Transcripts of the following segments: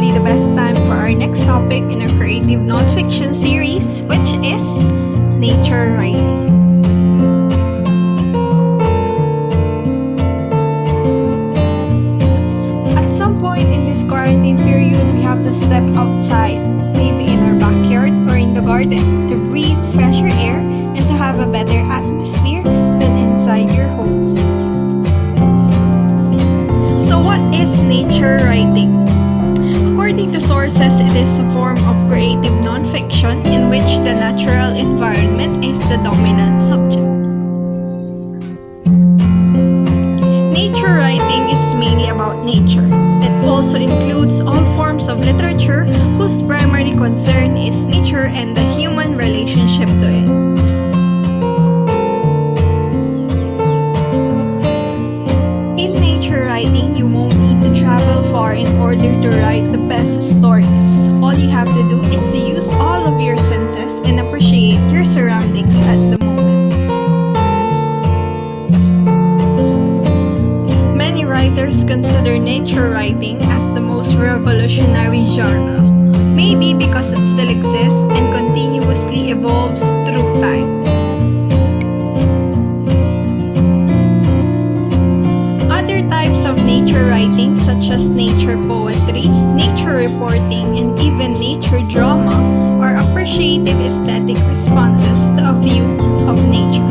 probably the best time for our next topic in our creative nonfiction series, which is nature writing. At some point in this quarantine period, we have to step outside, maybe in our backyard or in the garden, to breathe fresher air and to have a better atmosphere than inside your homes. So what is nature writing? According to sources, it is a form of creative nonfiction in which the natural environment is the dominant subject. Nature writing is mainly about nature. It also includes all forms of literature whose primary concern is nature and the human relationship to it. In nature writing, you won't need to travel far in order to write the best stories. All you have to do is to use all of your senses and appreciate your surroundings at the moment. Many writers consider nature writing as the most revolutionary genre, maybe because it still exists and continuously evolves through time. Other types of nature writing, such as nature poetry, nature reporting, and even nature drama, are appreciative aesthetic responses to a view of nature.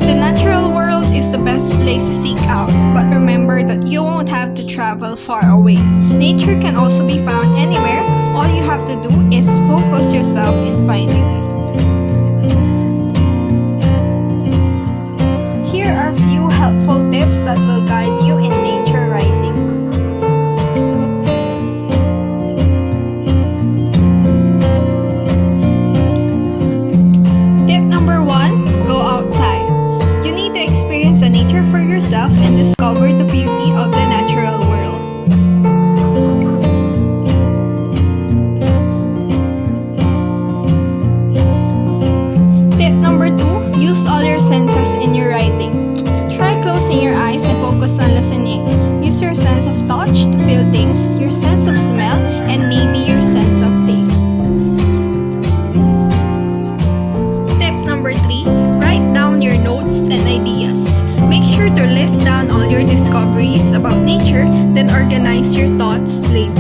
The natural world is the best place to seek out, but remember that you won't have to travel far away. Nature can also be found anywhere. All you have to do is focus yourself in finding it. Here are a few helpful tips that will guide you in nature writing. Tip number 1, go outside. You need to experience the nature for yourself and discover the beauty of the natural world. Tip number 2, use all your senses in your writing. Try closing your eyes and focus on listening. Use your sense of touch to feel things, your sense of smell, and maybe your sense of taste. Tip number 3, write down your notes and ideas. Make sure to list down all your discoveries about nature, then organize your thoughts later.